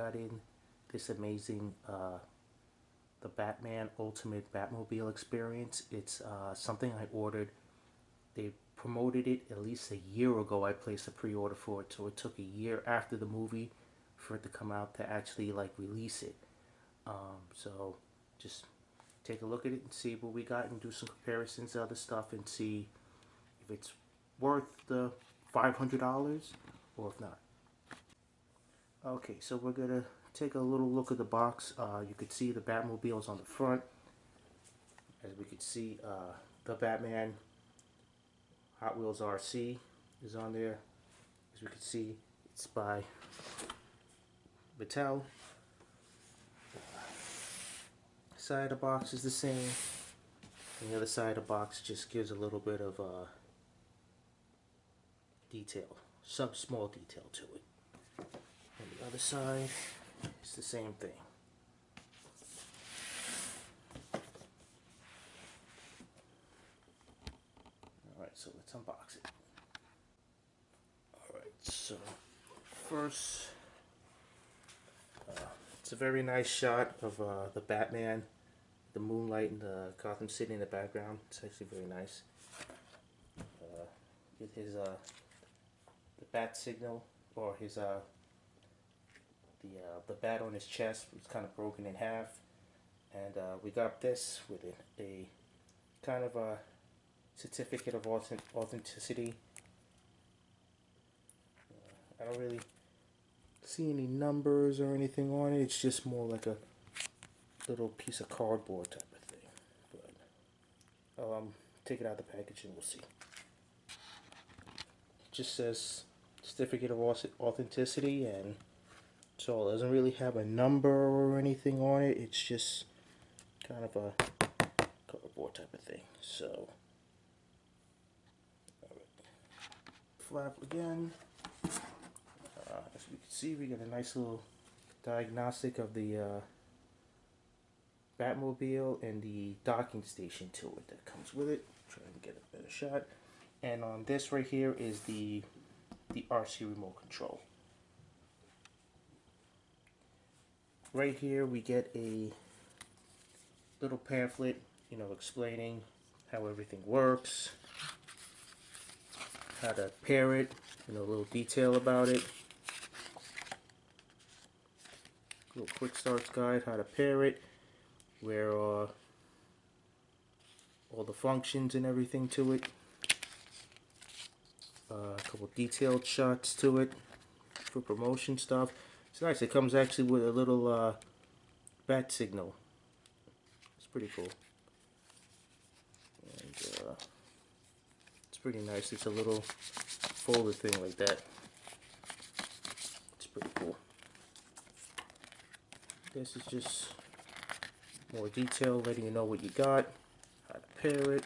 got in this amazing the Batman Ultimate Batmobile experience. It's something I ordered. They promoted it at least a year ago. I placed a pre-order for it, so it took a year after the movie for it to come out to actually like release it. So just take a look at it and see what we got and do some comparisons to other stuff and see if it's worth the $500 or if not. Okay, so we're gonna take a little look at the box. You could see the Batmobile's on the front. As we could see, the Batman Hot Wheels RC is on there. As we can see, it's by Mattel. Side of the box is the same. And the other side of the box just gives a little bit of detail, some small detail to it. And the other side is the same thing. Alright, so let's unbox it. Alright, so first, it's a very nice shot of the Batman, the moonlight and the Gotham City in the background. It's actually very nice. Get his the bat signal, or his the bat on his chest was kind of broken in half, and we got this with a kind of a certificate of authenticity. I don't really see any numbers or anything on it. It's just more like a little piece of cardboard type of thing. But take it out of the package and we'll see. It just says certificate of authenticity, and so it doesn't really have a number or anything on it. It's just kind of a cardboard type of thing. So, flap again. As we can see, we got a nice little diagnostic of the Batmobile and the docking station to it that comes with it. Try and get a better shot. And on this right here is the RC remote control. Right here we get a little pamphlet, you know, explaining how everything works, how to pair it, you know, a little detail about it. Little quick starts guide, how to pair it, where all the functions and everything to it. A couple detailed shots to it for promotion stuff. It's nice. It comes actually with a little bat signal. It's pretty cool. And it's pretty nice. It's a little folder thing like that. It's pretty cool. This is just more detail, letting you know what you got, how to pair it,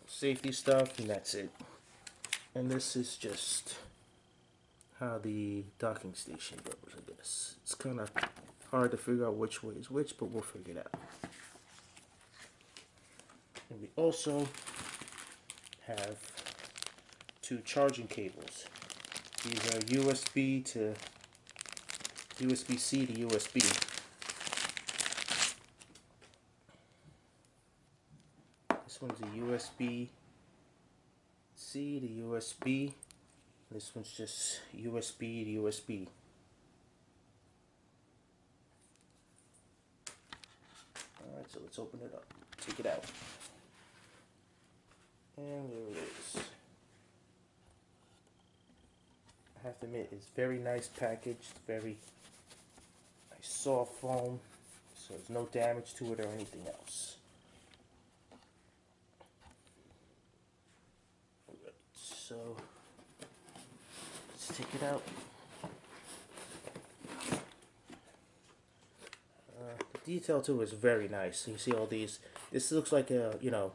safety stuff, and that's it. And this is just how the docking station goes, I guess. It's kind of hard to figure out which way is which, but we'll figure it out. And we also have two charging cables. These are USB-C to USB. This one's a USB-C to USB. This one's just USB to USB. Alright, so let's open it up. Take it out. And there it is. I have to admit, it's very nice packaged, very nice soft foam, so there's no damage to it or anything else. So let's take it out. The detail too is very nice. You see all these. This looks like a, you know,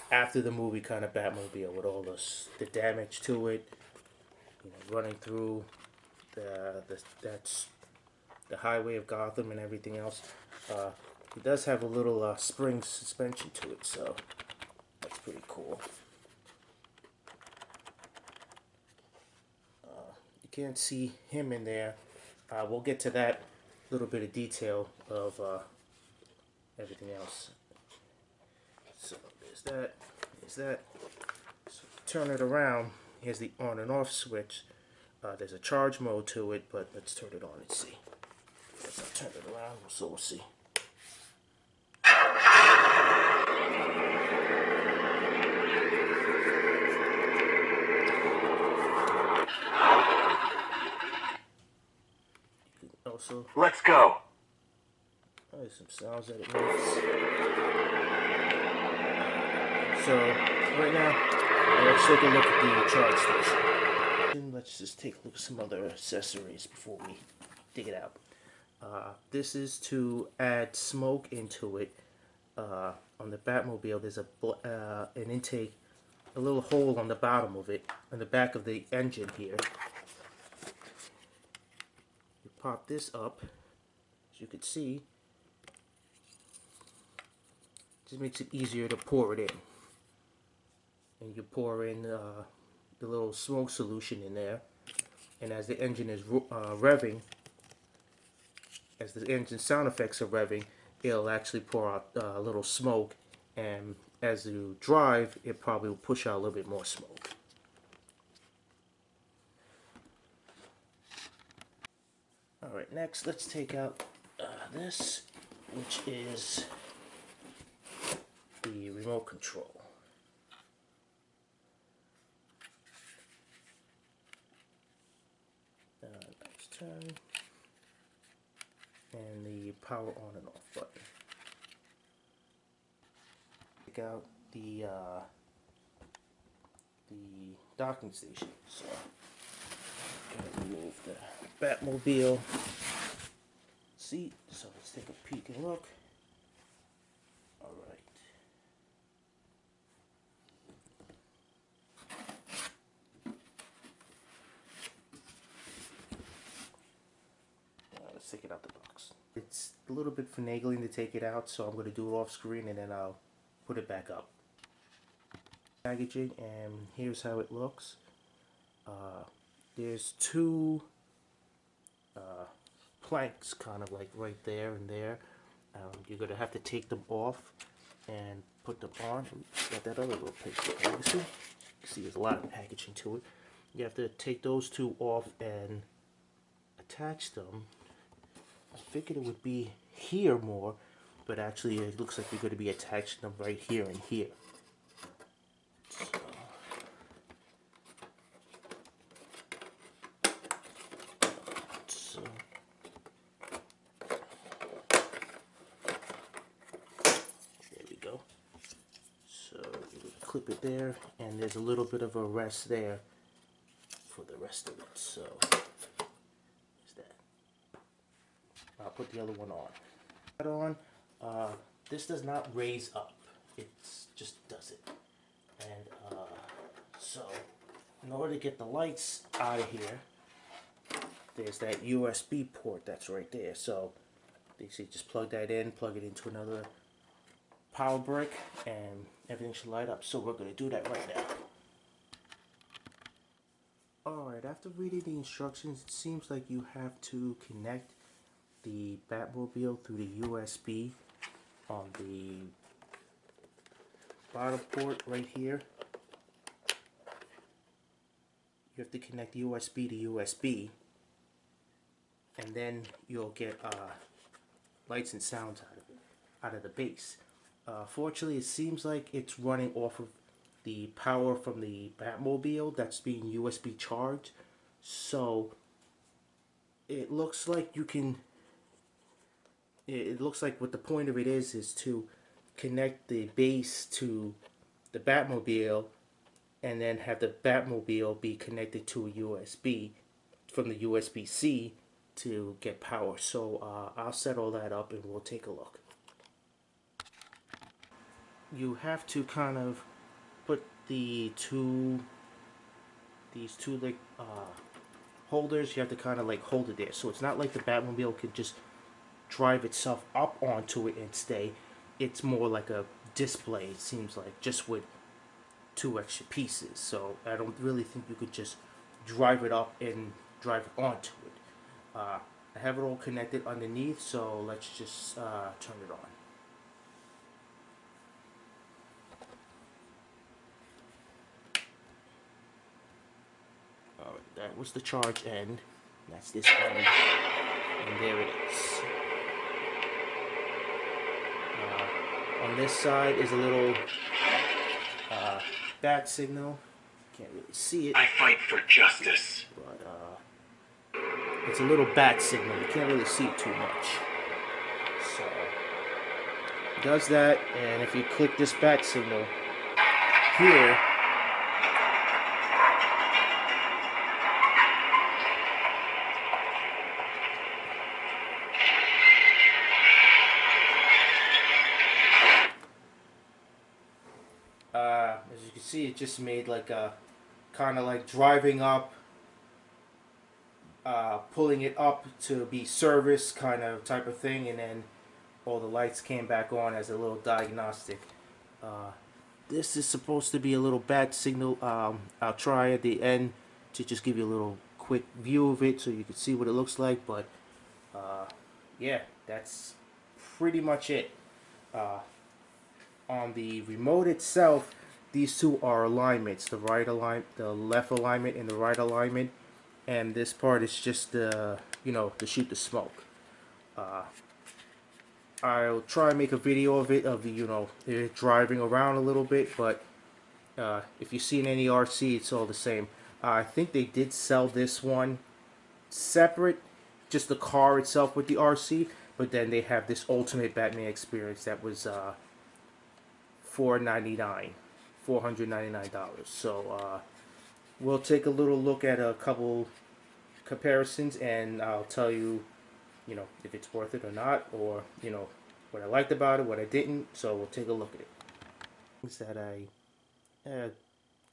after the movie kind of Batmobile with all the damage to it. You know, running through that's the highway of Gotham and everything else. It does have a little spring suspension to it, so that's pretty cool. You can't see him in there, We'll get to that little bit of detail of everything else. So there's that. There's that. So turn it around. Here's the on and off switch. There's a charge mode to it, but let's turn it on and see. As I turn it around, so we'll see. Also, let's go. There's some sounds that it makes. So right now, let's take a look at the charge station. Let's just take a look at some other accessories before we dig it out. This is to add smoke into it. On the Batmobile, there's an intake, a little hole on the bottom of it, on the back of the engine here. You pop this up, as you can see. Just makes it easier to pour it in. And you pour in the little smoke solution in there, and as the engine is revving, as the engine sound effects are revving, it'll actually pour out a little smoke, and as you drive, it probably will push out a little bit more smoke. Alright, next let's take out this, which is the remote control. Nice turn. And the power on and off button. Take out the docking station. So I'm gonna remove the Batmobile seat. So let's take a peek and look. All right. Let's take it out the box. It's a little bit finagling to take it out, so I'm going to do it off screen and then I'll put it back up. Packaging, and here's how it looks. There's two planks kind of like right there and there. You're going to have to take them off and put them on. Got that other little paper. You see there's a lot of packaging to it. You have to take those two off and attach them. I figured it would be here more, but actually it looks like you're going to be attaching them right here and here. So there we go. So you clip it there, and there's a little bit of a rest there for the rest of it. So I'll put the other one on. This does not raise up. It just does it. And so, in order to get the lights out of here, there's that USB port that's right there. So, basically just plug that in, plug it into another power brick, and everything should light up. So we're going to do that right now. Alright, after reading the instructions, it seems like you have to connect the Batmobile through the USB on the bottom port right here. You have to connect USB to USB, and then you'll get lights and sounds out of the base. Fortunately, it seems like it's running off of the power from the Batmobile that's being USB charged. So it looks like you can. It looks like what the point of it is to connect the base to the Batmobile, and then have the Batmobile be connected to a USB from the USB-C to get power. So I'll set all that up and we'll take a look. You have to kind of put these two like holders. You have to kind of like hold it there, so it's not like the Batmobile can just drive itself up onto it and stay. It's more like a display, it seems like, just with two extra pieces. So I don't really think you could just drive it up and drive it onto it. I have it all connected underneath, so let's just turn it on. Alright, that was the charge end. That's this end. And there it is. On this side is a little bat signal. Can't really see it. I fight for justice. But it's a little bat signal. You can't really see it too much. So it does that, and if you click this bat signal here, as you can see, it just made like a kind of like driving up, pulling it up to be service kind of type of thing, and then all the lights came back on as a little diagnostic. This is supposed to be a little bat signal. I'll try at the end to just give you a little quick view of it so you can see what it looks like, but yeah, that's pretty much it. On the remote itself, these two are alignments, the left alignment and the right alignment, and this part is just the, to shoot the smoke. I'll try and make a video of it, it driving around a little bit, but if you've seen any RC, it's all the same. I think they did sell this one separate, just the car itself with the RC, but then they have this Ultimate Batman Experience that was $499. So we'll take a little look at a couple comparisons, and I'll tell you, if it's worth it or not, or what I liked about it, what I didn't. So we'll take a look at it. Things that I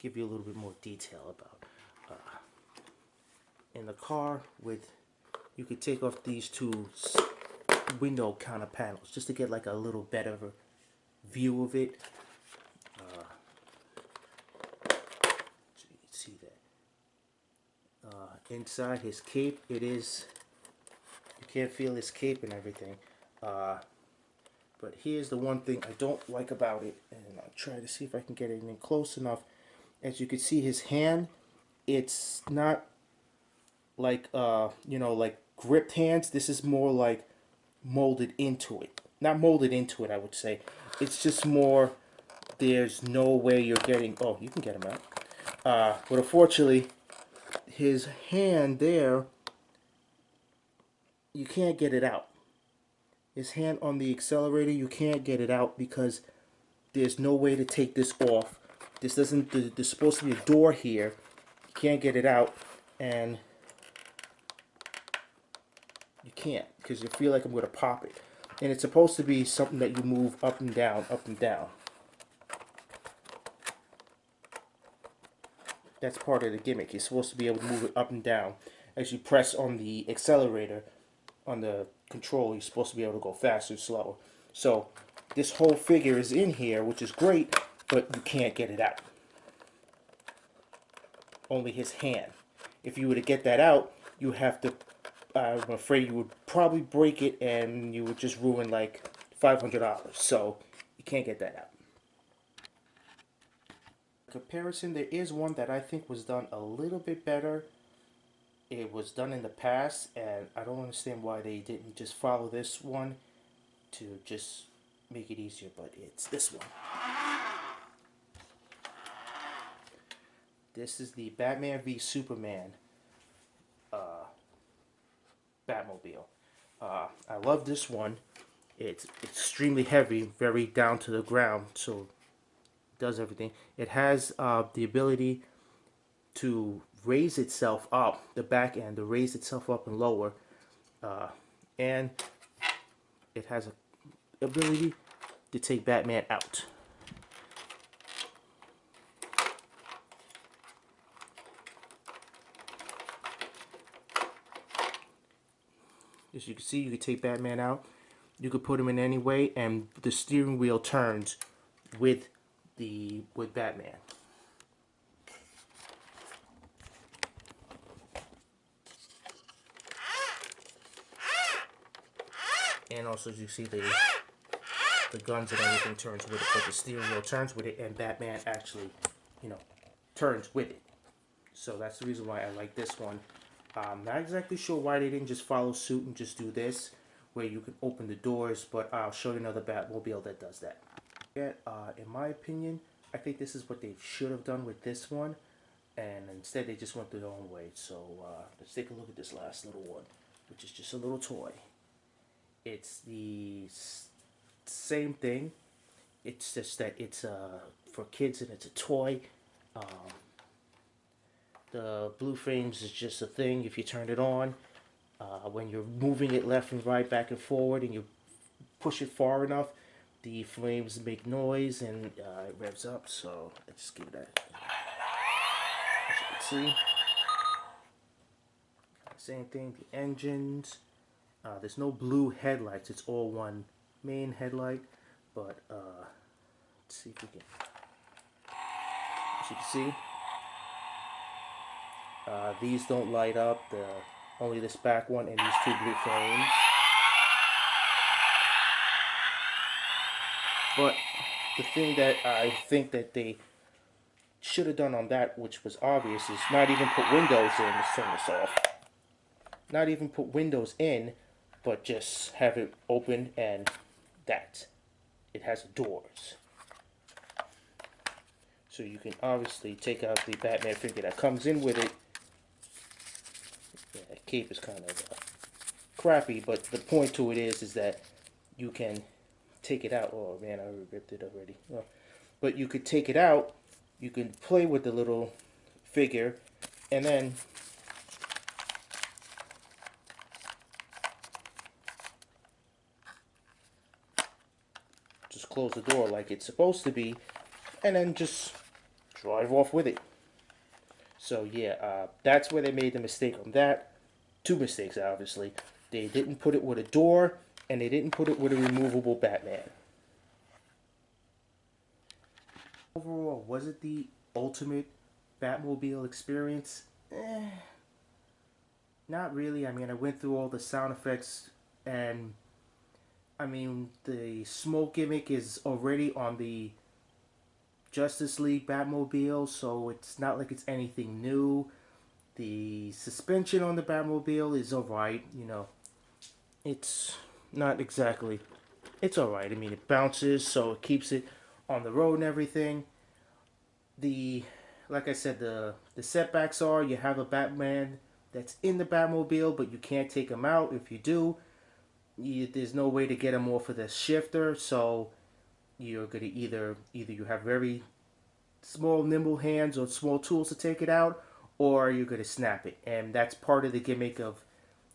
give you a little bit more detail about. In the car, you could take off these two window counter panels just to get like a little better view of it. So you can see that. Inside his cape, you can't feel his cape and everything. But here's the one thing I don't like about it, and I'll try to see if I can get it in close enough. As you can see, his hand, it's not like like gripped hands. This is more like molded into it. Not molded into it, I would say. It's just more, there's no way you're getting, oh, you can get him out. But unfortunately, his hand there, you can't get it out. His hand on the accelerator, you can't get it out because there's no way to take this off. There's supposed to be a door here. You can't get it out, and you can't, because you feel like I'm going to pop it. And it's supposed to be something that you move up and down, up and down. That's part of the gimmick. You're supposed to be able to move it up and down. As you press on the accelerator, on the control, you're supposed to be able to go faster or slower. So this whole figure is in here, which is great, but you can't get it out. Only his hand. If you were to get that out, you have to, I'm afraid you would probably break it, and you would just ruin like $500. So you can't get that out. Comparison, there is one that I think was done a little bit better. It was done in the past, and I don't understand why they didn't just follow this one to just make it easier, but it's this one. This is the Batman v Superman Batmobile. I love this one. It's extremely heavy, very down to the ground, so it does everything. It has the ability to raise itself up, the back end, to raise itself up and lower, and it has a ability to take Batman out. As you can see, you can take Batman out. You could put him in any way, and the steering wheel turns with Batman. And also, as you see, the guns and everything turns with it, but the steering wheel turns with it, and Batman actually, you know, turns with it. So that's the reason why I like this one. Not exactly sure why they didn't just follow suit and just do this, where you can open the doors, but I'll show you another Batmobile that does that. Yeah, in my opinion, I think this is what they should have done with this one, and instead they just went their own way. So let's take a look at this last little one, which is just a little toy. It's the same thing. It's just that it's for kids and it's a toy. Um, the blue frames is just a thing. If you turn it on, when you're moving it left and right, back and forward, and you push it far enough, the flames make noise and it revs up. So let's just give it that. As you can see, same thing. The engines. There's no blue headlights. It's all one main headlight. But let's see if we can. As you can see, these don't light up. Only this back one and these two blue flames. But the thing that I think that they should have done on that, which was obvious, is not even put windows in. Let's turn this off. Not even put windows in, but just have it open and that. It has doors. So you can obviously take out the Batman figure that comes in with it. Yeah, that cape is kind of crappy, but the point to it is that you can take it out. Oh man, I ripped it already. Oh. But you could take it out, you can play with the little figure, and then just close the door like it's supposed to be, and then just drive off with it. So yeah, that's where they made the mistake on that. Two mistakes, obviously. They didn't put it with a door, and they didn't put it with a removable Batman. Overall, was it the ultimate Batmobile experience? Not really. I mean, I went through all the sound effects, and I mean, the smoke gimmick is already on the Justice League Batmobile, so it's not like it's anything new. The suspension on the Batmobile is alright, you know. It's not exactly. It's alright. I mean, it bounces, so it keeps it on the road and everything. Like I said, the setbacks are you have a Batman that's in the Batmobile, but you can't take him out. If you do, there's no way to get him off of the shifter, so you're gonna either you have very small nimble hands or small tools to take it out, or you're gonna snap it. And that's part of the gimmick of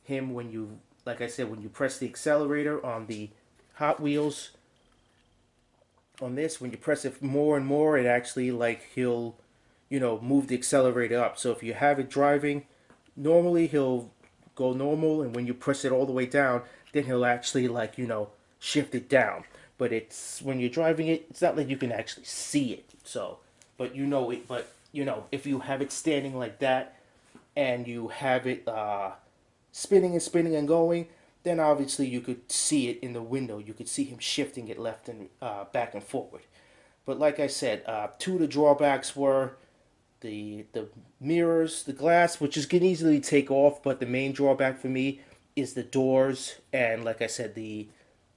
him when you, like I said, when you press the accelerator on the Hot Wheels. On this, when you press it more and more, it actually like he'll, you know, move the accelerator up. So if you have it driving, normally he'll go normal, and when you press it all the way down, then he'll actually like, you know, shift it down. But it's when you're driving it, it's not like you can actually see it. So, but you know it. But you know, if you have it standing like that, and you have it spinning and spinning and going, then obviously you could see it in the window. You could see him shifting it left and back and forward. But like I said, two of the drawbacks were the mirrors, the glass, which you can easily take off, but the main drawback for me is the doors, and like I said, the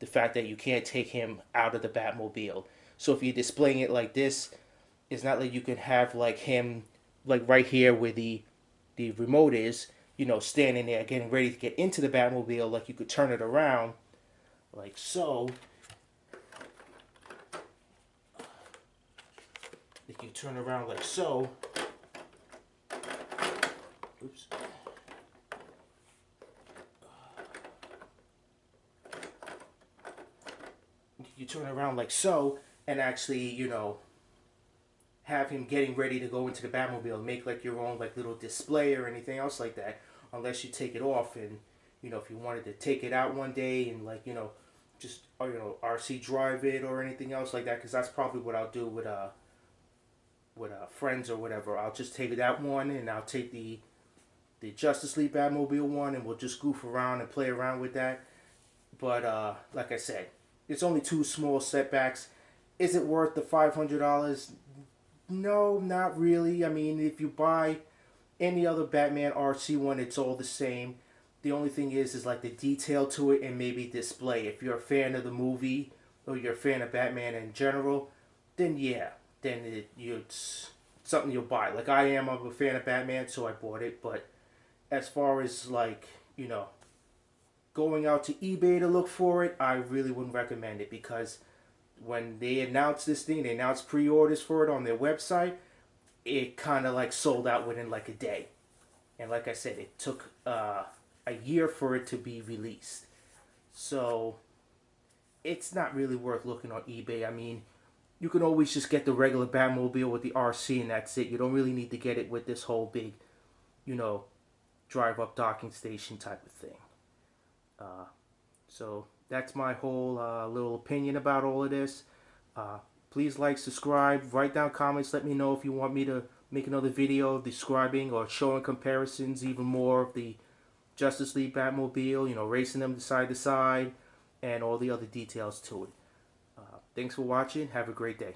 fact that you can't take him out of the Batmobile. So if you're displaying it like this, it's not like you can have like him like right here where the remote is, you know, standing there getting ready to get into the Batmobile. Like you could turn it around like so. If you turn around like so. Oops. You turn around like so and actually, you know, have him getting ready to go into the Batmobile, make like your own like little display or anything else like that, unless you take it off. And you know, if you wanted to take it out one day and like, you know, just, or you know, RC drive it or anything else like that, because that's probably what I'll do with friends or whatever. I'll just take that one, and I'll take the Justice League Batmobile one, and we'll just goof around and play around with that. But like I said, it's only two small setbacks. Is it worth the $500? No, not really. I mean, if you buy any other Batman RC one, it's all the same. The only thing is like the detail to it and maybe display. If you're a fan of the movie or you're a fan of Batman in general, then yeah, then it's something you'll buy. Like I am, I'm a fan of Batman, so I bought it. But as far as like, going out to eBay to look for it, I really wouldn't recommend it because when they announced this thing, they announced pre-orders for it on their website, it kind of like sold out within like a day. And like I said, it took a year for it to be released. So it's not really worth looking on eBay. I mean, you can always just get the regular Batmobile with the RC and that's it. You don't really need to get it with this whole big, you know, drive up docking station type of thing. So that's my whole little opinion about all of this. Uh, Please like, subscribe, write down comments. Let me know if you want me to make another video describing or showing comparisons even more of the Justice League Batmobile, racing them side to side and all the other details to it. Thanks for watching. Have a great day.